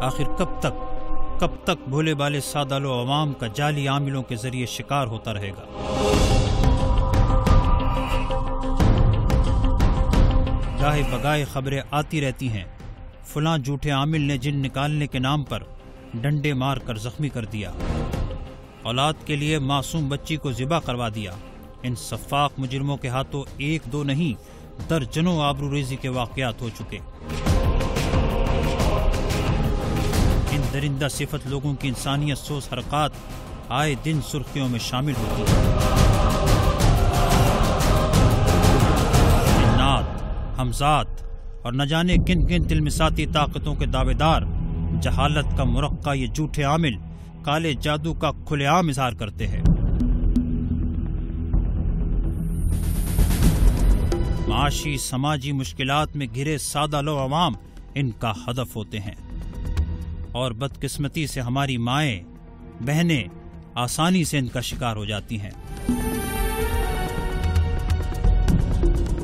آخر کب تک بھولے بالے سادہ لو عوام کا جعلی عاملوں کے ذریعے شکار ہوتا رہے گا؟ گاہے بگاہے خبریں آتی رہتی ہیں، فلاں جھوٹے عامل نے جن نکالنے کے نام پر ڈنڈے مار کر زخمی کر دیا، اولاد کے لیے معصوم بچی کو ذبح کروا دیا۔ ان سفاق مجرموں کے ہاتھوں ایک دو نہیں درجنوں آبروریزی کے واقعات ہو چکے۔ ان درندہ صفت لوگوں کی انسانیت سوز حرکات آئے دن سرخیوں میں شامل ہوتی ہیں۔ جنات، حمزات اور نہ جانے کن کن تلمساتی طاقتوں کے دعوے دار جہالت کا مرقع یہ جھوٹے عامل کالے جادو کا کھلے عام اظہار کرتے ہیں۔ معاشی سماجی مشکلات میں گھرے سادہ لو عوام ان کا ہدف ہوتے ہیں، اور بدقسمتی سے ہماری مائیں بہنیں آسانی سے ان کا شکار ہو جاتی ہیں۔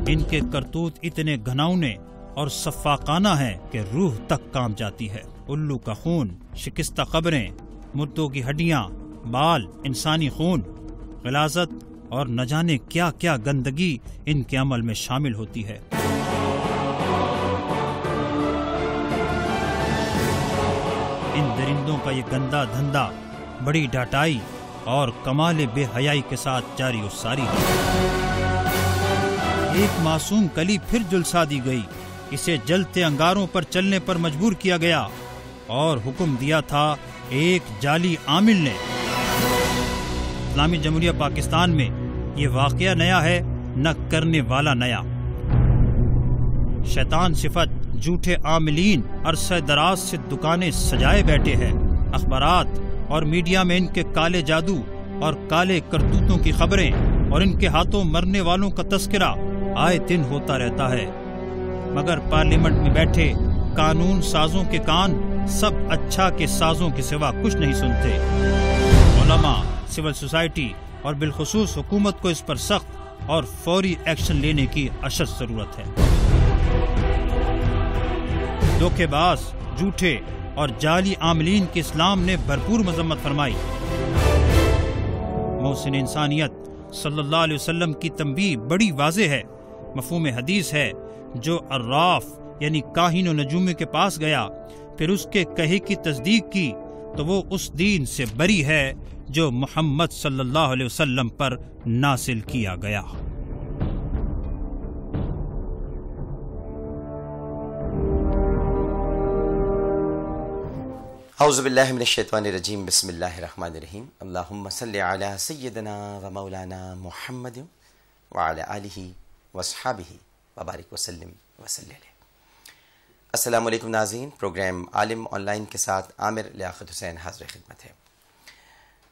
ان کے کرتوت اتنے گھناؤنے اور سفاقانہ ہیں کہ روح تک کانپ جاتی ہے۔ الو کا خون، شکستہ قبریں، مردوں کی ہڈیاں، بال، انسانی خون، غلاظت اور نہ جانے کیا کیا گندگی ان کے عمل میں شامل ہوتی ہے۔ ان درندوں کا یہ گندا دھندا بڑی ڈھٹائی اور کمال بے حیائی کے ساتھ جاری و ساری ہے۔ ایک معصوم کلی پھر جلسا دی گئی، اسے جلتے انگاروں پر چلنے پر مجبور کیا گیا اور حکم دیا تھا ایک جعلی عامل نے۔ اسلامی جمہوریہ پاکستان میں یہ واقعہ نیا ہے، نہ کرنے والا نیا۔ شیطان صفت جھوٹے عاملین عرصہ دراز سے دکانیں سجائے بیٹھے ہیں۔ اخبارات اور میڈیا میں ان کے کالے جادو اور کالے کرتوتوں کی خبریں اور ان کے ہاتھوں مرنے والوں کا تذکرہ آئے دن ہوتا رہتا ہے، مگر پارلیمنٹ میں بیٹھے قانون سازوں کے کان سب اچھا کے سازوں کے سوا کچھ نہیں سنتے۔ علماء، سول سوسائٹی اور بالخصوص حکومت کو اس پر سخت اور فوری ایکشن لینے کی اشد ضرورت ہے۔ دھوکے باز، جھوٹے اور جعلی عاملین کی اسلام نے بھرپور مذمت فرمائی۔ محسن انسانیت صلی اللہ علیہ وسلم کی تنبیہ بڑی واضح ہے۔ مفہوم حدیث ہے، جو عراف یعنی کاہن و نجومی کے پاس گیا پھر اس کے کہے کی تصدیق کی تو وہ اس دین سے بری ہے جو محمد صلی اللہ علیہ وسلم پر نازل کیا گیا۔ اعوذ باللہ من الشیطان الرجیم، بسم اللہ الرحمن الرحیم۔ اللہم صلی علی سیدنا و مولانا محمد وعلی آلہ واصحابہ وبارک وسلم وصلی علیہ۔ السلام علیکم ناظرین، پروگرام عالم آن لائن کے ساتھ عامر لیاقت حسین حاضر خدمت ہے۔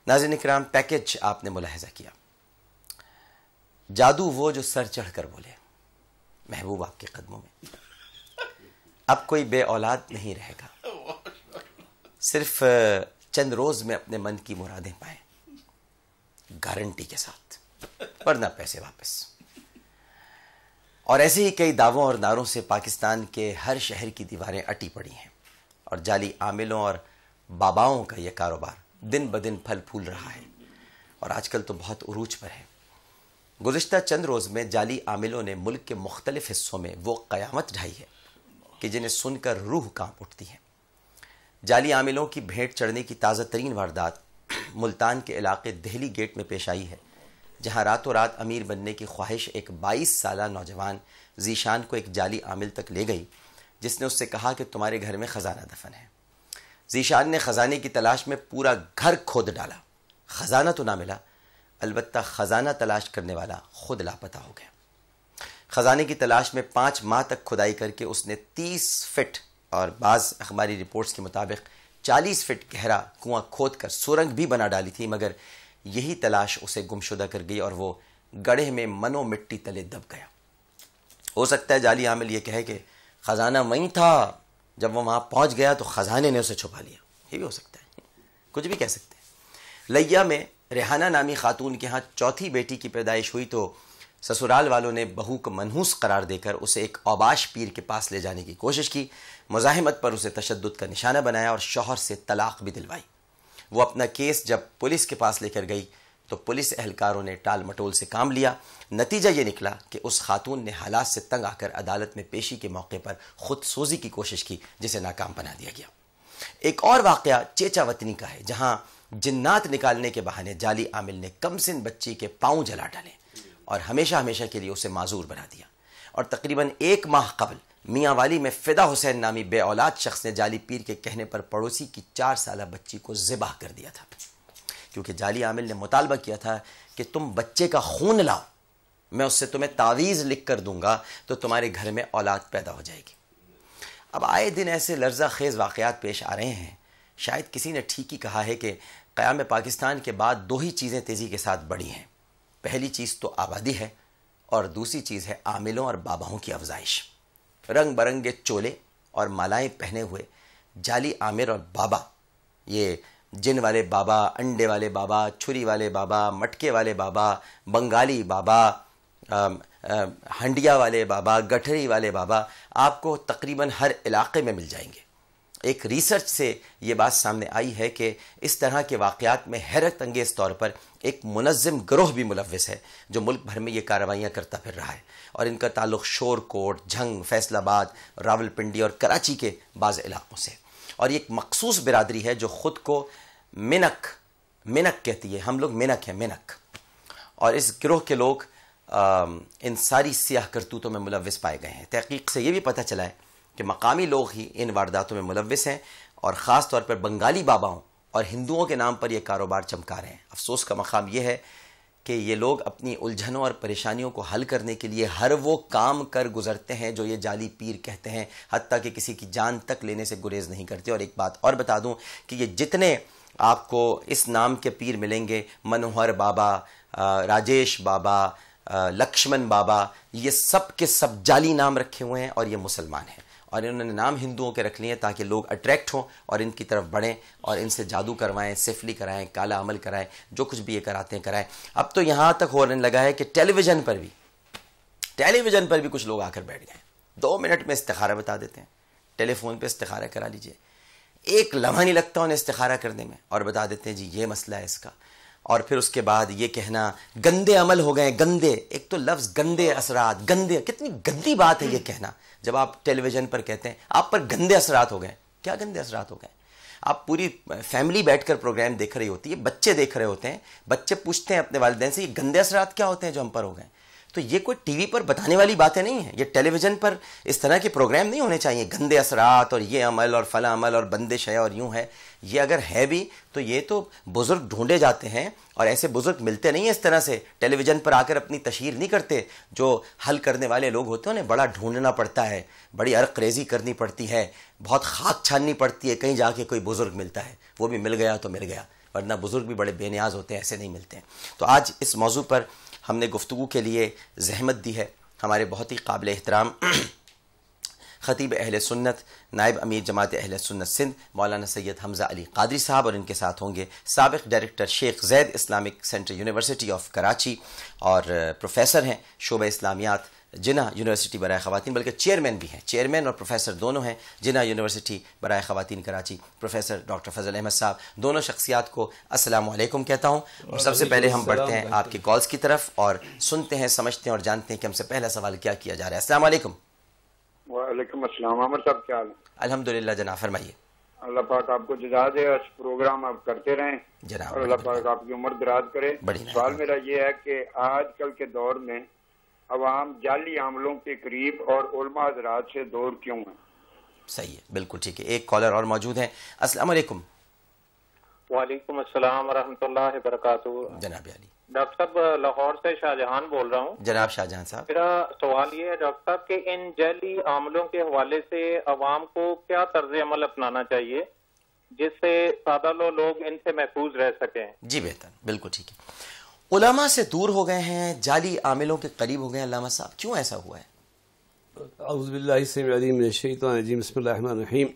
ناظرین اکرام، پیکج آپ نے ملاحظہ کیا، جادو وہ جو سر چڑھ کر بولے، محبوب آپ کے قدموں میں۔ اب کوئی بے اولاد نہیں رہے گا، صرف چند روز میں اپنے من کی مرادیں پائیں، گارنٹی کے ساتھ، ورنہ پیسے واپس۔ اور ایسے ہی کئی دعووں اور نعروں سے پاکستان کے ہر شہر کی دیواریں اٹی پڑی ہیں، اور جعلی عاملوں اور باباؤں کا یہ کاروبار دن بدن پھل پھول رہا ہے، اور آج کل تو بہت عروج پر ہے۔ گزشتہ چند روز میں جعلی عاملوں نے ملک کے مختلف حصوں میں وہ قیامت ڈھائی ہے کہ جنہیں سن کر روح کانپ اٹھتی ہے۔ جعلی عاملوں کی بھیٹ چڑھنے کی تازہ ترین واردات ملتان کے علاقے دہلی گیٹ میں پیش آئی ہے، جہاں راتوں رات امیر بننے کی خواہش ایک 22 سالہ نوجوان ذیشان کو ایک جعلی عامل تک لے گئی، جس نے اس سے کہا کہ تمہارے گھر میں خزانہ دفن ہے۔ ذیشان نے خزانے کی تلاش میں پورا گھر کھود ڈالا، خزانہ تو نہ ملا، البتہ خزانہ تلاش کرنے والا خود لاپتہ ہو گیا۔ خزانے کی تلاش میں 5 ماہ تک کھدائی کر کے اس نے 30 فٹ اور بعض اخباری رپورٹس کے مطابق 40 فٹ گہرا کنواں کھود کر سرنگ بھی بنا ڈالی تھی، مگر یہی تلاش اسے گمشدہ کر گئی اور وہ گڑھے میں منو مٹی تلے دب گیا۔ ہو سکتا ہے جعلی عامل یہ کہے کہ خزانہ وہیں تھا، جب وہ وہاں پہنچ گیا تو خزانے نے اسے چھپا لیا، یہ بھی ہو سکتا ہے، کچھ بھی کہہ سکتے ہیں۔ لیا میں ریحانہ نامی خاتون کے ہاں چوتھی بیٹی کی پیدائش ہوئی تو سسرال والوں نے بہو کو منحوس قرار دے کر اسے ایک اوباش پیر کے پاس لے جانے کی کوشش کی، مزاحمت پر اسے تشدد کا نشانہ بنایا اور شوہر سے طلاق بھی دلوائی۔ وہ اپنا کیس جب پولیس کے پاس لے کر گئی تو پولیس اہلکاروں نے ٹال مٹول سے کام لیا۔ نتیجہ یہ نکلا کہ اس خاتون نے حالات سے تنگ آ کر عدالت میں پیشی کے موقع پر خود سوزی کی کوشش کی، جسے ناکام بنا دیا گیا۔ ایک اور واقعہ چیچا وطنی کا ہے، جہاں جنات نکالنے کے بہانے جعلی عامل نے کم سن بچی کے پاؤں جلا ڈالے اور ہمیشہ ہمیشہ کے لیے اسے معذور بنا دیا، اور تقریباً 1 ماہ قبل میاں والی میں فدا حسین نامی بے اولاد شخص نے جعلی پیر کے کہنے پر پڑوسی کی 4 سالہ بچی کو ذبح کر دیا تھا، کیونکہ جعلی عامل نے مطالبہ کیا تھا کہ تم بچے کا خون لاؤ، میں اس سے تمہیں تعویذ لکھ کر دوں گا تو تمہارے گھر میں اولاد پیدا ہو جائے گی۔ اب آئے دن ایسے لرزہ خیز واقعات پیش آ رہے ہیں۔ شاید کسی نے ٹھیک ہی کہا ہے کہ قیام پاکستان کے بعد 2 ہی چیزیں تیزی کے ساتھ بڑھی ہیں، پہلی چیز تو آبادی ہے اور دوسری چیز ہے عاملوں اور باباؤں کی افزائش۔ رنگ برنگے چولے اور مالائیں پہنے ہوئے جعلی عامر اور بابا، یہ جن والے بابا، انڈے والے بابا، چھری والے بابا، مٹکے والے بابا، بنگالی بابا، ہنڈیا والے بابا، گٹھری والے بابا آپ کو تقریباً ہر علاقے میں مل جائیں گے۔ ایک ریسرچ سے یہ بات سامنے آئی ہے کہ اس طرح کے واقعات میں حیرت انگیز طور پر ایک منظم گروہ بھی ملوث ہے جو ملک بھر میں یہ کارروائیاں کرتا پھر رہا ہے، اور ان کا تعلق شور کوٹ، جھنگ، فیصل آباد، راولپنڈی اور کراچی کے بعض علاقوں سے، اور یہ ایک مخصوص برادری ہے جو خود کو منک کہتی ہے۔ ہم لوگ منک ہیں، منک، اور اس گروہ کے لوگ ان ساری سیاہ کرتوتوں میں ملوث پائے گئے ہیں۔ تحقیق سے یہ بھی پتہ چلا ہے کہ مقامی لوگ ہی ان وارداتوں میں ملوث ہیں، اور خاص طور پر بنگالی باباؤں اور ہندوؤں کے نام پر یہ کاروبار چمکا رہے ہیں۔ افسوس کا مقام یہ ہے کہ یہ لوگ اپنی الجھنوں اور پریشانیوں کو حل کرنے کے لیے ہر وہ کام کر گزرتے ہیں جو یہ جعلی پیر کہتے ہیں، حتیٰ کہ کسی کی جان تک لینے سے گریز نہیں کرتے۔ اور ایک بات اور بتا دوں کہ یہ جتنے آپ کو اس نام کے پیر ملیں گے، منوہر بابا، راجیش بابا، لکشمن بابا، یہ سب کے سب جعلی نام رکھے ہوئے ہیں، اور یہ مسلمان ہیں، اور انہوں نے نام ہندوؤں کے رکھ لیے ہیں تاکہ لوگ اٹریکٹ ہوں اور ان کی طرف بڑھیں اور ان سے جادو کروائیں، سفلی کرائیں، کالا عمل کرائیں، جو کچھ بھی یہ کراتے ہیں کرائیں۔ اب تو یہاں تک ہونے لگا ہے کہ ٹیلی ویژن پر بھی کچھ لوگ آ کر بیٹھ گئے ہیں، 2 منٹ میں استخارہ بتا دیتے ہیں، ٹیلی فون پہ استخارہ کرا لیجئے، 1 لمحہ نہیں لگتا انہیں استخارہ کرنے میں، اور بتا دیتے ہیں جی یہ مسئلہ ہے اس کا۔ اور پھر اس کے بعد یہ کہنا گندے عمل ہو گئے، گندے، ایک تو لفظ گندے اثرات، گندے، کتنی گندی بات ہے یہ کہنا جب آپ ٹیلی ویژن پر کہتے ہیں آپ پر گندے اثرات ہو گئے۔ کیا گندے اثرات ہو گئے؟ آپ پوری فیملی بیٹھ کر پروگرام دیکھ رہی ہوتی ہے، بچے دیکھ رہے ہوتے ہیں، بچے پوچھتے ہیں اپنے والدین سے یہ گندے اثرات کیا ہوتے ہیں جو ہم پر ہو گئے؟ تو یہ کوئی ٹی وی پر بتانے والی باتیں نہیں ہیں، یہ ٹیلی ویژن پر اس طرح کے پروگرام نہیں ہونے چاہیے، گندے اثرات اور یہ عمل اور فلاں عمل اور بندش ہے اور یوں ہے۔ یہ اگر ہے بھی تو یہ تو بزرگ ڈھونڈے جاتے ہیں، اور ایسے بزرگ ملتے نہیں ہیں اس طرح سے، ٹیلی ویژن پر آ کر اپنی تشہیر نہیں کرتے۔ جو حل کرنے والے لوگ ہوتے ہیں انہیں بڑا ڈھونڈنا پڑتا ہے، بڑی عرق ریزی کرنی پڑتی ہے، بہت خاک چھاننی پڑتی ہے، کہیں جا کے کوئی بزرگ ملتا ہے، وہ بھی مل گیا تو مل گیا، ورنہ بزرگ بھی بڑے بے نیاز ہوتے ہیں، ایسے نہیں ملتے ہیں۔ تو آج اس موضوع پر ہم نے گفتگو کے لیے زحمت دی ہے ہمارے بہت ہی قابل احترام خطیب اہل سنت، نائب امیر جماعت اہل سنت سندھ مولانا سید حمزہ علی قادری صاحب، اور ان کے ساتھ ہوں گے سابق director Sheikh Zayed Islamic Center University of Karachi, اور پروفیسر ہیں شعبہ اسلامیات جناح یونیورسٹی برائے خواتین، بلکہ چیئرمین بھی ہیں، چیئرمین اور پروفیسر دونوں ہیں جناح یونیورسٹی برائے خواتین کراچی، پروفیسر ڈاکٹر فضل احمد صاحب۔ دونوں شخصیات کو السلام علیکم کہتا ہوں، اور سب سے پہلے ہم بڑھتے ہیں آپ کی کالز کی طرف اور سنتے ہیں، سمجھتے ہیں اور جانتے ہیں کہ ہم سے پہلا سوال کیا کیا جا رہا ہے۔ السلام علیکم۔ وعلیکم السلام، عامر صاحب کیا حال ہے؟ الحمدللہ جناب، فرمائیے۔ اللہ پاک آپ کو جزا دے، اس پروگرام آپ کرتے رہیں جناب، اور اللہ پاک آپ کی عمر دراز کرے۔ سوال میرا یہ ہے کہ آج کل کے دور میں عوام جعلی عاملوں کے قریب اور علماء حضرات سے دور کیوں ہیں؟ صحیح ہے، بالکل ٹھیک ہے۔ ایک کالر اور موجود ہیں۔ السلام علیکم۔ وعلیکم السلام ورحمۃ اللہ وبرکاتہ۔ جناب علی۔ ڈاکٹر صاحب لاہور سے شاہ جہان بول رہا ہوں۔ جناب شاہ جہان صاحب، میرا سوال یہ ہے ڈاکٹر صاحب کہ ان جعلی عاملوں کے حوالے سے عوام کو کیا طرز عمل اپنانا چاہیے جس سے سادہ لوگ ان سے محفوظ رہ سکیں؟ جی بہتر، بالکل ٹھیک ہے۔ علماء سے دور ہو گئے ہیں، جعلی عاملوں کے قریب ہو گئے ہیں، علامہ صاحب کیوں ایسا ہوا ہے؟ اعوذ باللہ السمیع العلیم من الشیطان الرجیم، بسم اللہ الرحمن الرحیم۔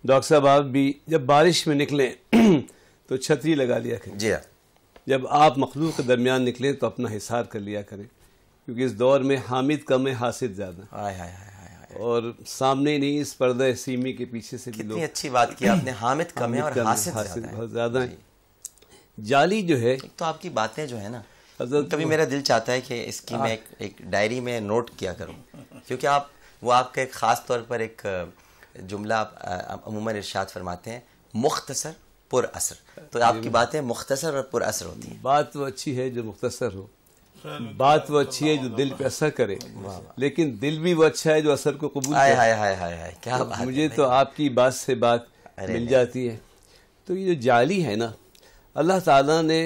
ڈاکٹر صاحب آپ بھی جب بارش میں نکلیں تو چھتری لگا لیا کریں، جی ہاں، جب آپ مخلوق کے درمیان نکلیں تو اپنا حصار کر لیا کریں، کیونکہ اس دور میں حامد کم ہے حاسد زیادہ، اور سامنے نہیں اس پردہ سیمی کے پیچھے سے بھی لوگ. کتنی اچھی بات کی آپ نے، حامد کم ہے اور حاسد بہت زیادہ ہیں. جالی جو ہے تو آپ کی باتیں جو ہے نا، کبھی میرا دل چاہتا ہے کہ اس کی میں ایک ڈائری میں نوٹ کیا کروں، کیونکہ آپ کا ایک خاص طور پر ایک جملہ آپ عموماً ارشاد فرماتے ہیں، مختصر پر اثر. تو آپ کی باتیں مختصر اور پر اثر ہوتی ہیں. بات وہ اچھی ہے جو مختصر ہو، بات وہ اچھی ہے جو دل پہ اثر کرے، لیکن دل بھی وہ اچھا ہے جو اثر کو قبول کرے. کیا بات، مجھے تو آپ کی بات سے بات مل جاتی ہے. تو یہ جو جعلی ہے نا، اللہ تعالیٰ نے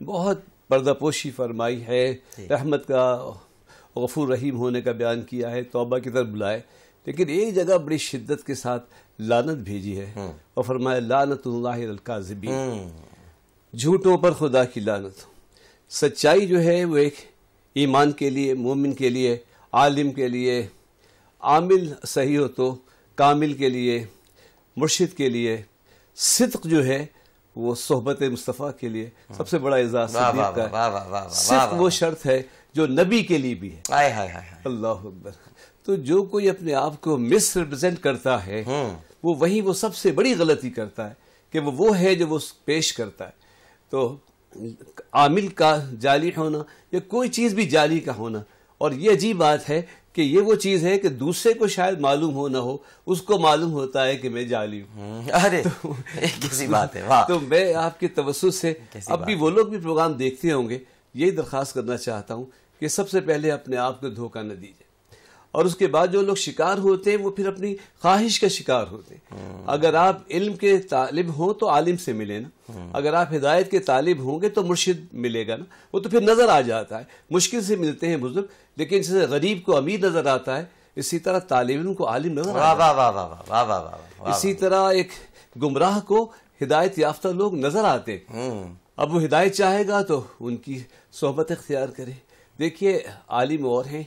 بہت پردہ پوشی فرمائی ہے، رحمت کا غفور رحیم ہونے کا بیان کیا ہے، توبہ کی طرف بلائے، لیکن ایک جگہ بڑی شدت کے ساتھ لعنت بھیجی ہے اور فرمایا لعنت اللہ علی الکاذبین، جھوٹوں پر خدا کی لعنت. سچائی جو ہے وہ ایک ایمان کے لیے، مومن کے لیے، عالم کے لیے، عامل صحیح ہو تو کامل کے لیے، مرشد کے لیے. صدق جو ہے وہ صحبت مصطفیٰ کے لیے سب سے بڑا اعزاز صدیق کا ہے. صدق وہ شرط ہے جو نبی کے لیے بھی ہے. اللہ اکبر. تو جو کوئی اپنے آپ کو مس ریپرزینٹ کرتا ہے وہ سب سے بڑی غلطی کرتا ہے کہ وہ ہے جو وہ پیش کرتا ہے. تو عامل کا جعلی ہونا یا کوئی چیز بھی جعلی کا ہونا، اور یہ عجیب بات ہے کہ یہ وہ چیز ہے کہ دوسرے کو شاید معلوم ہو نہ ہو، اس کو معلوم ہوتا ہے کہ میں جعلی ہوں. ارے کیسی بات ہے. تو میں آپ کے توسط سے اب بھی وہ لوگ بھی پروگرام دیکھتے ہوں گے، یہی درخواست کرنا چاہتا ہوں کہ سب سے پہلے اپنے آپ کو دھوکہ نہ دیجیے، اور اس کے بعد جو لوگ شکار ہوتے ہیں وہ پھر اپنی خواہش کا شکار ہوتے ہیں. اگر آپ علم کے طالب ہوں تو عالم سے ملے نا، اگر آپ ہدایت کے طالب ہوں گے تو مرشد ملے گا نا. وہ تو پھر نظر آ جاتا ہے، مشکل سے ملتے ہیں بزرگ، لیکن جیسے غریب کو امیر نظر آتا ہے اسی طرح طالب علم کو عالم نظر آتا ہے. اسی طرح ایک گمراہ کو ہدایت یافتہ لوگ نظر آتے. اب وہ ہدایت چاہے گا تو ان کی صحبت اختیار کرے. دیکھیے عالم اور ہیں،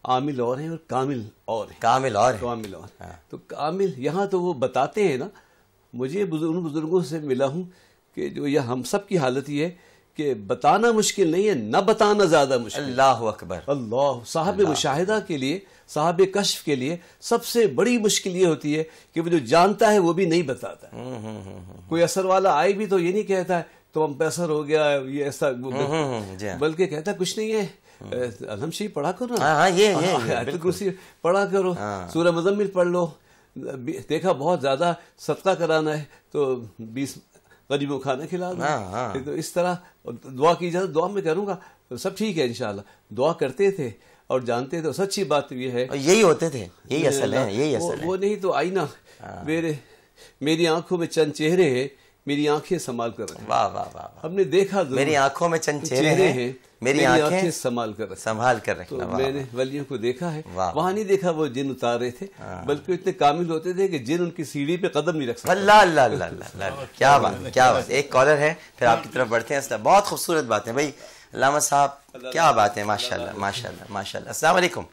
عامل اور ہیں، اور کامل اور ہیں. کامل اور تو کامل یہاں تو وہ بتاتے ہیں نا. مجھے ان بزرگوں سے ملا ہوں کہ جو یہ ہم سب کی حالت یہ ہے کہ بتانا مشکل نہیں ہے، نہ بتانا زیادہ مشکل. اللہ اکبر. اللہ. صاحب مشاہدہ کے لیے، صاحب کشف کے لیے سب سے بڑی مشکل یہ ہوتی ہے کہ وہ جو جانتا ہے وہ بھی نہیں بتاتا. کوئی اثر والا آئے بھی تو یہ نہیں کہتا ہے تو ہم پہ اثر ہو گیا یہ ایسا، بلکہ کہتا ہے کچھ نہیں ہے، الحمد شریف پڑھا کرو نا، آیت الکرسی پڑھا کرو، سورہ مزمل پڑھ لو. دیکھا بہت زیادہ صدقہ کرانا ہے تو 20 غریبوں کھانا کھلا دو. تو اس طرح دعا کی جاتا، دعا میں کروں گا سب ٹھیک ہے انشاءاللہ. دعا کرتے تھے اور جانتے تھے. سچی بات یہ ہے، یہی ہوتے تھے، یہی اصل ہے، یہی اصل ہے. وہ نہیں تو آئینہ. میری آنکھوں میں چند چہرے ہیں، میری آنکھیں سنبھال کر رکھیں. واہ واہ واہ. ہم نے دیکھا میری آنکھوں میں چند چہرے ہیں، میری آنکھیں سنبھال کر رکھنا. تو میں نے ولیوں کو دیکھا ہے، وہاں نہیں دیکھا وہ جن اتار رہے تھے، بلکہ اتنے کامل ہوتے تھے کہ جن ان کی سیڑھی پہ قدم نہیں رکھ سکتے. اللہ اللہ اللہ اللہ. کیا بات، کیا بات. ایک کالر ہے پھر آپ کی طرف بڑھتے ہیں. بہت خوبصورت بات ہے بھائی علامہ صاحب، کیا بات ہے، ماشاء اللہ ماشاء اللہ ماشاء اللہ. السلام علیکم.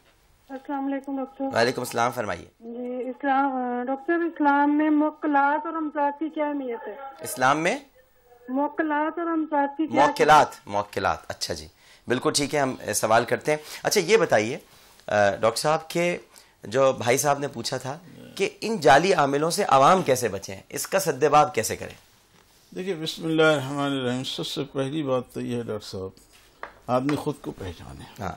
السلام علیکم ڈاکٹر. وعلیکم السلام، فرمائیے. جی ڈاکٹر، اسلام میں موکلات اور امساک کی کیا اہمیت ہے؟ اسلام میں موکلات اور امساک کی کیا؟ موکلات. اچھا جی، بالکل ٹھیک ہے، ہم سوال کرتے ہیں. اچھا یہ بتائیے ڈاکٹر صاحب کہ جو بھائی صاحب نے پوچھا تھا کہ ان جعلی عاملوں سے عوام کیسے بچیں، اس کا سدباب کیسے کریں؟ دیکھیے بسم اللہ الرحمن الرحیم. سب سے پہلی بات تو یہ ہے ڈاکٹر صاحب، آدمی خود کو پہچانے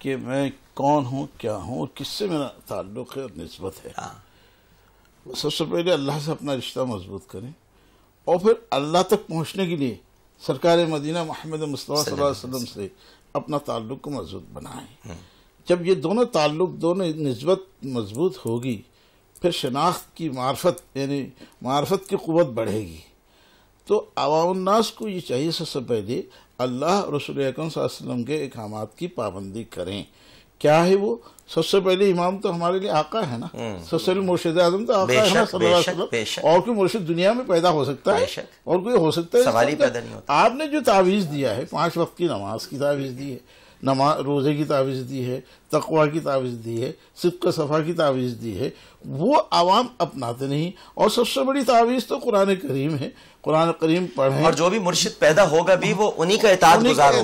کہ میں کون ہوں، کیا ہوں، اور کس سے میرا تعلق ہے اور نسبت ہے. سب سے پہلے اللہ سے اپنا رشتہ مضبوط کریں، اور پھر اللہ تک پہنچنے کے لیے سرکار مدینہ محمد مصطفیٰ صلی اللہ علیہ وسلم سے اپنا تعلق کو مضبوط بنائیں. جب یہ دونوں تعلق، دونوں نسبت مضبوط ہوگی، پھر شناخت کی معرفت، یعنی معرفت کی قوت بڑھے گی. تو عوام الناس کو یہ چاہیے سب سے پہلے اللہ رسول اکرم صلی اللہ علیہ وسلم کے احکامات کی پابندی کریں. کیا ہے وہ؟ سب سے پہلے امام تو ہمارے لیے آقا ہے نا، سب سے پہلے مرشد اعظم تو آقا ہے نا صلی اللہ علیہ وسلم. اور کوئی مرشد دنیا میں پیدا ہو سکتا ہے اور کوئی ہو سکتا ہے، سوال ہی پیدا نہیں ہوتا. آپ نے جو تعویذ دیا ہے، 5 وقت کی نماز کی تعویذ دی ہے، روزے کی تعویذ دی ہے، تقوی کی تعویذ دی ہے، صدق صفا کی تعویذ دی ہے، وہ عوام اپناتے نہیں. اور سب سے بڑی تعویذ تو قرآن کریم ہے. قرآن کریم پڑھیں, اور جو بھی مرشد پیدا ہوگا بھی وہ انہی کا اطاعت گزار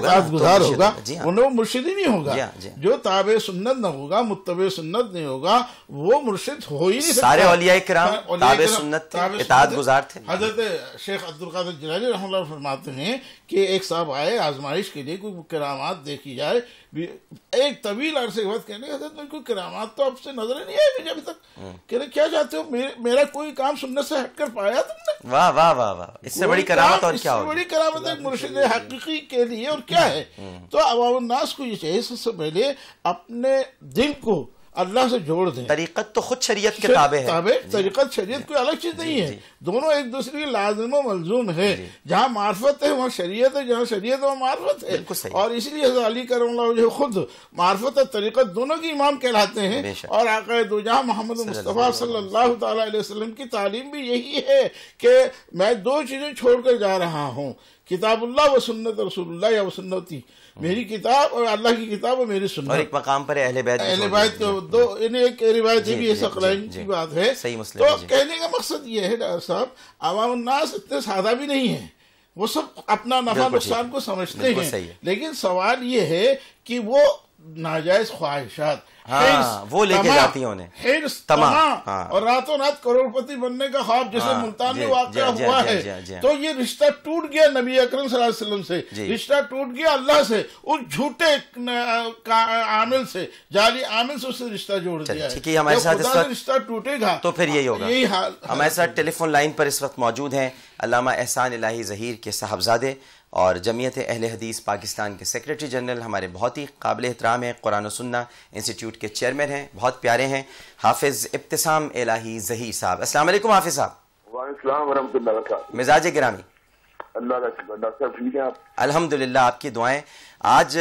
ہوگا, وہ مرشد ہی نہیں ہوگا. جو تابع سنت نہ ہوگا, متبع سنت نہیں ہوگا, وہ مرشد ہو ہی نہیں سکتا. سارے اولیاء کرام تابع سنت اطاعت گزار تھے. حضرت شیخ عبدالقادر جیلانی رحمہ اللہ فرماتے ہیں کہ ایک صاحب آئے آزمائش کے لیے, کوئی کرامات دیکھی جائے. ایک طویل عرصے کے بعد کہنے حضرت کوئی کرامات تو اب سے نظر نہیں آئی مجھے ابھی تک. کہنے کیا چاہتے ہو, میرا کوئی کام سنت سے ہٹ کر پایا تم نے؟ واہ واہ واہ واہ, اس سے بڑی کرامت اور کیا ہوگی؟ بڑی کرامت ایک مرشد حقیقی کے لیے اور کیا ہے. تو عوام الناس کو یہ چاہیے سب سے پہلے اپنے دل کو اللہ سے جوڑ دیں. طریقت تو خود شریعت کے تابع ہے. طریقت شریعت کوئی الگ چیز نہیں ہے, دونوں ایک دوسرے کی لازم و ملزوم ہے. جہاں معرفت ہے وہاں شریعت ہے, جہاں شریعت ہے وہاں معرفت ہے. اور اس لیے حضرت علی کرم اللہ وجہ خود معرفت اور طریقت دونوں کی امام کہلاتے ہیں. اور آقا دو جہاں محمد مصطفیٰ صلی اللہ تعالی علیہ وسلم کی تعلیم بھی یہی ہے کہ میں دو چیزیں چھوڑ کر جا رہا ہوں, کتاب اللہ و سنت رسول اللہ یا و سنتی, میری کتاب اور اللہ کی کتاب اور میری سنت. اور ایک مقام پر اہل بیت کو دو, انہیں ایک روایت بھی ثقلین کی بات ہے. تو کہنے کا مقصد یہ ہے ڈاکٹر صاحب, عوام الناس اتنے سادہ بھی نہیں ہیں, وہ سب اپنا نفع نقصان کو سمجھتے ہیں. لیکن سوال یہ ہے کہ وہ ناجائز خواہشات وہ لے کے جاتی ہیں انہیں, اور راتوں رات کروڑ پتی بننے کا خواب جیسے ملتان میں واقعہ ہوا ہے. تو یہ رشتہ ٹوٹ گیا نبی اکرم صلی اللہ علیہ وسلم سے, رشتہ ٹوٹ گیا اللہ سے, اس جھوٹے عامل سے, جعلی عامل سے اس سے رشتہ جوڑ دیا ہے. ہمارے ساتھ اس وقت رشتہ ٹوٹے گا تو پھر یہی ہوگا. یہی حال. ہمارے ساتھ ٹیلی فون لائن پر اس وقت موجود ہیں علامہ احسان الہی ظہیر کے صاحبزادے اور جمعیت اہل حدیث پاکستان کے سیکریٹری جنرل, ہمارے بہت ہی قابل احترام ہیں, قرآن و سنہ انسٹیٹیوٹ کے چیئرمین ہیں, بہت پیارے ہیں, حافظ ابتسام الہی ظہیر صاحب. السلام علیکم حافظ صاحب. وعلیکم السلام ورحمۃ اللہ وبرکاتہ. مزاج گرامی؟ اللہ کا شکر. ڈاکٹر صاحب ٹھیک ہیں آپ؟ الحمدللہ, آپ کی دعائیں. آج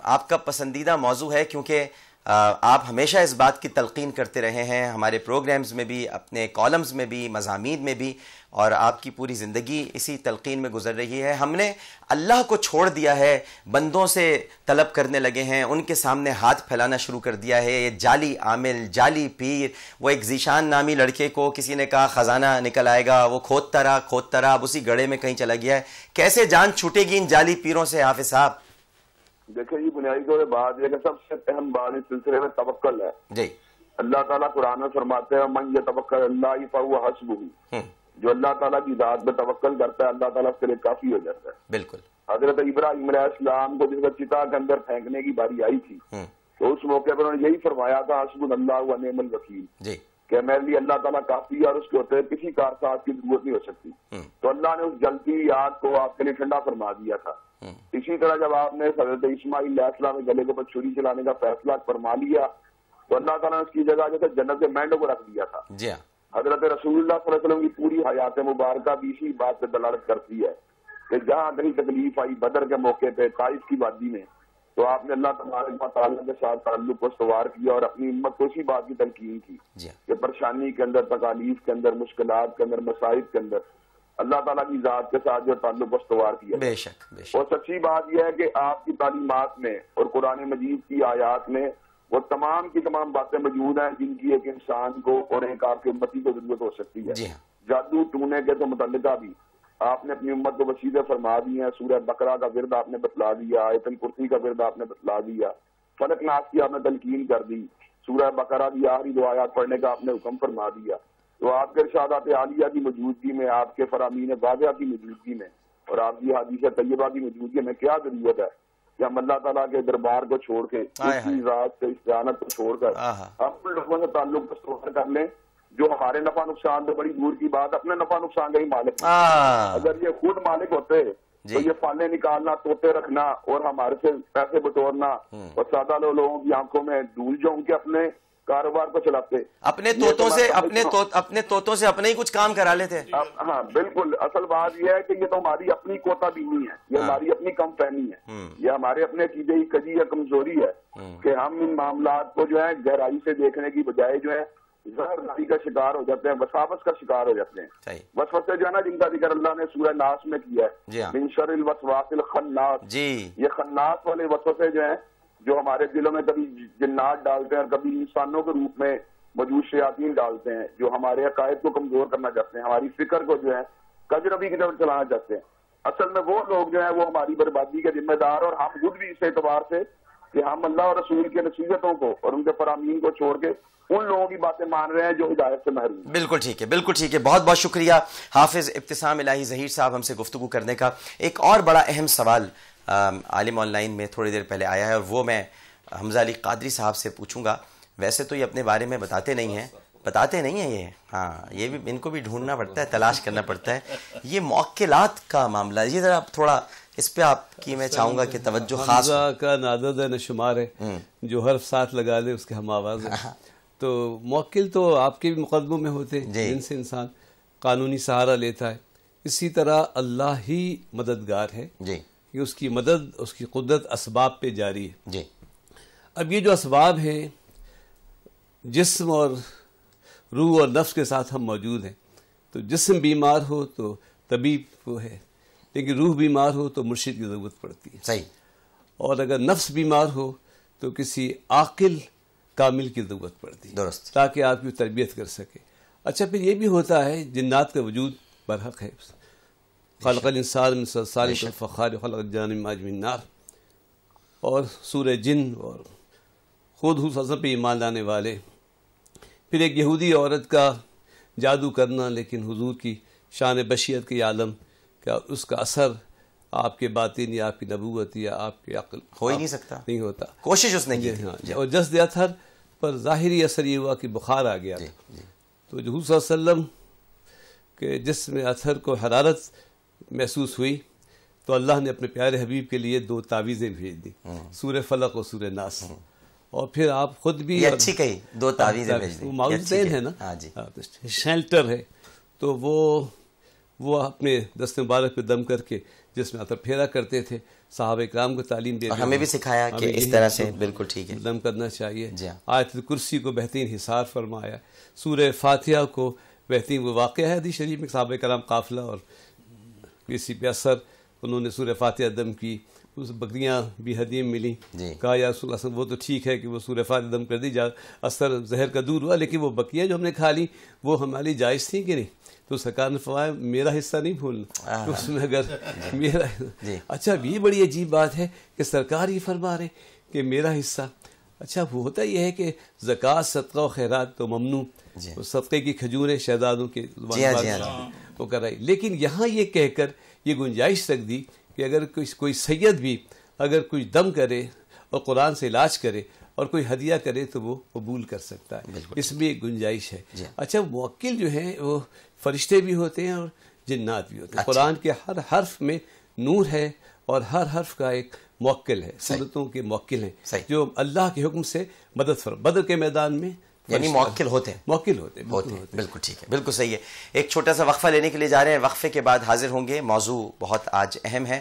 آپ کا پسندیدہ موضوع ہے کیونکہ آپ ہمیشہ اس بات کی تلقین کرتے رہے ہیں, ہمارے پروگرامز میں بھی, اپنے کالمز میں بھی, مضامین میں بھی, اور آپ کی پوری زندگی اسی تلقین میں گزر رہی ہے. ہم نے اللہ کو چھوڑ دیا ہے, بندوں سے طلب کرنے لگے ہیں, ان کے سامنے ہاتھ پھیلانا شروع کر دیا ہے. یہ جعلی عامل, جعلی پیر, وہ ایک ذیشان نامی لڑکے کو کسی نے کہا خزانہ نکل آئے گا, وہ کھودتا رہا, اب اسی گڑھے میں کہیں چلا گیا ہے. کیسے جان چھوٹے گی ان جعلی پیروں سے حافظ صاحب؟ دیکھیں جی, بنیادی طور پر بات یہ کہ سب سے اہم بات اس سلسلے میں توکل ہے. جی, اللہ تعالیٰ قرآن میں فرماتے ہیں من یتوکل اللہ فہو حسبہ, جو اللہ تعالیٰ کی ذات پہ توکل کرتا ہے اللہ تعالیٰ اس کے لیے کافی ہو جاتا ہے. بالکل. حضرت ابراہیم علیہ السلام کو جس چتا کے اندر پھینکنے کی باری آئی تھی تو اس موقع پر انہوں نے یہی فرمایا تھا حسبنا اللہ و نعم الوکیل, کہ میرے لیے اللہ تعالیٰ کافی ہے اور اس کے ہوتے کسی کارساز کی ضرورت نہیں ہو سکتی. تو اللہ نے اس جلتی آگ کو آپ کے لیے ٹھنڈا فرما دیا تھا. اسی طرح جب آپ نے حضرت اسماعیل علیہ السلام کے گلے کے اوپر چھری چلانے کا فیصلہ فرما لیا تو اللہ تعالیٰ نے اس کی جگہ جو ہے جنت کے مینڈوں کو رکھ دیا تھا. حضرت رسول اللہ صلی اللہ علیہ وسلم کی پوری حیات مبارکہ بھی اسی بات پہ دلالت کرتی ہے کہ جہاں کہیں تکلیف آئی بدر کے موقع پہ طائف کی وادی میں تو آپ نے اللہ تبارک و تعالیٰ کے ساتھ تعلق کو استوار کیا اور اپنی امت کو اسی بات کی تلقین کی کہ پریشانی کے اندر, تکالیف کے اندر, مشکلات کے اندر, مصائب کے اندر اللہ تعالیٰ کی ذات کے ساتھ جو تعلق کو استوار کیا. بے شک. اور سچی بات یہ ہے کہ آپ کی تعلیمات میں اور قرآن مجید کی آیات میں وہ تمام کی تمام باتیں موجود ہیں جن کی ایک انسان کو اور ایک آپ کے امتی کو ضرورت ہو سکتی ہے. جادو ٹونے کے تو متعلقہ بھی آپ نے اپنی امت کو وسیلے فرما دی ہیں. سورہ بقرہ کا ورد آپ نے بتلا دیا, آیت الکرسی کا ورد آپ نے بتلا دیا, فلق ناس کی آپ نے تلقین کر دی, سورہ بقرہ کی آخری 2 آیات پڑھنے کا آپ نے حکم فرما دیا. تو آپ کے ارشادات عالیہ کی موجودگی میں, آپ کے فرامین واضحہ کی موجودگی میں اور آپ کی حدیث طیبہ کی موجودگی میں کیا ضرورت ہے کہ ہم اللہ تعالیٰ کے دربار کو چھوڑ کے اس کی ذات سے استعانت کو چھوڑ کر اپنے لوگوں سے تعلق کو استوار کر لیں جو ہمارے نفع نقصان تو بڑی دور کی بات, اپنے نفع نقصان کا ہی مالک. اگر یہ خود مالک ہوتے تو یہ پالے نکالنا, طوطے رکھنا اور ہمارے سے پیسے بٹورنا اور سادہ لوگوں کی آنکھوں میں دھول جو ان کے اپنے کاروبار کو چلاتے, اپنے طوطوں سے اپنے ہی کچھ کام کرا لیتے. ہاں بالکل. اصل بات یہ ہے کہ یہ تو ہماری اپنی کوتا بینی ہے, یہ ہماری اپنی کم فہمی ہے, یہ ہمارے اپنے عقیدے کی کجی یا کمزوری ہے کہ ہم ان معاملات کو جو ہے گہرائی سے دیکھنے کی بجائے جو ہے ظاہر کا شکار ہو جاتے ہیں, وساوس کا شکار ہو جاتے ہیں. وسوسے جو ہے نا جن کا ذکر اللہ نے سورہ ناس میں کیا ہے, من شر الوسواس الخناس, یہ خناس والے وسوسے جو ہیں جو ہمارے دلوں میں کبھی جنات ڈالتے ہیں اور کبھی انسانوں کے روپ میں موجود شیاطین ڈالتے ہیں جو ہمارے عقائد کو کمزور کرنا چاہتے ہیں, ہماری فکر کو جو ہے کجربی کی طرف چلانا چاہتے ہیں. اصل میں وہ لوگ جو ہیں وہ ہماری بربادی کے ذمہ دار, اور ہم خود بھی اس اعتبار سے کہ ہم اللہ اور رسول کے نصیحتوں کو اور ان کے فرامین کو چھوڑ کے ان لوگوں کی باتیں مان رہے ہیں جو ہدایت سے محروم ہیں. بالکل ٹھیک ہے, بالکل ٹھیک ہے. بہت بہت شکریہ حافظ ابتسام الہی ظہیر صاحب ہم سے گفتگو کرنے کا. ایک اور بڑا اہم سوال عالم آن لائن میں تھوڑی دیر پہلے آیا ہے, اور وہ میں حمزہ علی قادری صاحب سے پوچھوں گا. ویسے تو یہ اپنے بارے میں بتاتے نہیں ہیں یہ, ہاں یہ بھی ان کو بھی ڈھونڈنا پڑتا ہے, تلاش کرنا پڑتا ہے. یہ موکلات کا معاملہ, یہ ذرا تھوڑا اس پہ آپ کی میں چاہوں گا کہ توجہ خاص. حمزہ کا نعدد ہے نہ شمار ہے, جو حرف ساتھ لگا لے اس کے ہم آواز ہے. تو موکل تو آپ کے بھی مقدموں میں ہوتے ہیں جن سے انسان قانونی سہارا لیتا ہے. اسی طرح اللہ ہی مددگار ہے جی, کہ اس کی مدد, اس کی قدرت اسباب پہ جاری ہے جی. اب یہ جو اسباب ہیں جسم اور روح اور نفس کے ساتھ ہم موجود ہیں. تو جسم بیمار ہو تو طبیب کو ہے, لیکن روح بیمار ہو تو مرشد کی ضرورت پڑتی ہے. صحیح. اور اگر نفس بیمار ہو تو کسی عاقل کامل کی ضرورت پڑتی ہے, درست, تاکہ آپ کی تربیت کر سکے. اچھا پھر یہ بھی ہوتا ہے جنات کا وجود برحق ہے. خلق الانسان من صلصال کالفخار خلق الجان من ماء من نار, اور سورہ جن اور خود حضور صلی اللہ علیہ وسلم پہ ایمان لانے والے. پھر ایک یہودی عورت کا جادو کرنا, لیکن حضور کی شان بشیت کے عالم کا اس کا اثر آپ کے باطن یا آپ کی نبوت یا آپ کے عقل ہو ہی نہیں سکتا, نہیں ہوتا. کوشش اس نے کی. اور جسد اطہر پر ظاہری اثر یہ ہوا کہ بخار آ گیا. تو جو حضور صلی اللہ علیہ وسلم کے جسم اطہر کو حرارت محسوس ہوئی تو اللہ نے اپنے پیارے حبیب کے لیے 2 تعویذیں بھیج دی, سورہ فلق اور سورہ ناس. اور پھر آپ خود بھی یہ اچھی کہی, 2 تعویذیں بھیج دی. وہ معاوضتین ہے نا, شیلٹر ہے. تو وہ اپنے دست مبارک پہ دم کر کے جس میں اطہر پھیرا کرتے تھے, صحابہ اکرام کو تعلیم دے, اور ہمیں بھی سکھایا کہ اس طرح سے بالکل ٹھیک ہے دم کرنا چاہیے. آیت الکرسی کو بہترین حصار فرمایا, سورہ فاتحہ کو بہترین. وہ واقعہ ہے حدیث شریف میں, صحابہ کرام قافلہ اور کسی پہ اثر انہوں نے سورہ فاتحہ دم کی, اس بکریاں بھی ہدیہ ملی. کہا یا رسول اللہ وہ تو ٹھیک ہے کہ وہ سورہ فاتحہ دم کر دی, اثر زہر کا دور ہوا, لیکن وہ بکریاں جو ہم نے کھا لی وہ ہماری جائز تھیں کہ نہیں؟ تو سرکار نے فرمایا میرا حصہ نہیں بھولنا, اس میں اگر میرا. اچھا یہ بڑی عجیب بات ہے کہ سرکار یہ فرما رہے کہ میرا حصہ. اچھا وہ ہوتا یہ ہے کہ زکوٰۃ, صدقہ و خیرات تو ممنوع, صدقے کی کھجوریں شہزادوں کے وہ کر رہی, لیکن یہاں یہ کہہ کر یہ گنجائش رکھ دی کہ اگر کوئی سید بھی اگر کوئی دم کرے اور قرآن سے علاج کرے اور کوئی ہدیہ کرے تو وہ قبول کر سکتا ہے. اس میں ایک گنجائش ہے. اچھا موکل جو ہیں وہ فرشتے بھی ہوتے ہیں اور جنات بھی ہوتے ہیں. قرآن کے ہر حرف میں نور ہے اور ہر حرف کا ایک موکل ہے, صورتوں کے موکل ہیں جو اللہ کے حکم سے مدد فرما. بدر کے میدان میں یعنی موکل ہوتے ہیں, بالکل ٹھیک ہے, بالکل صحیح ہے. ایک چھوٹا سا وقفہ لینے کے لیے جا رہے ہیں, وقفے کے بعد حاضر ہوں گے. موضوع بہت آج اہم ہے.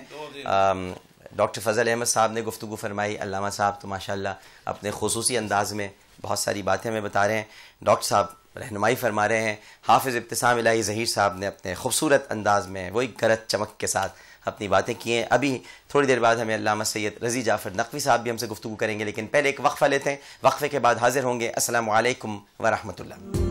ڈاکٹر فضل احمد صاحب نے گفتگو فرمائی, علامہ صاحب تو ماشاءاللہ اپنے خصوصی انداز میں بہت ساری باتیں ہمیں بتا رہے ہیں, ڈاکٹر صاحب رہنمائی فرما رہے ہیں, حافظ ابتسام الہی ظہیر صاحب نے اپنے خوبصورت انداز میں وہی گرج چمک کے ساتھ اپنی باتیں کی ہیں. ابھی تھوڑی دیر بعد ہمیں علامہ سید رضی جعفر نقوی صاحب بھی ہم سے گفتگو کریں گے, لیکن پہلے ایک وقفہ لیتے ہیں. وقفے کے بعد حاضر ہوں گے. السلام علیکم ورحمۃ اللہ.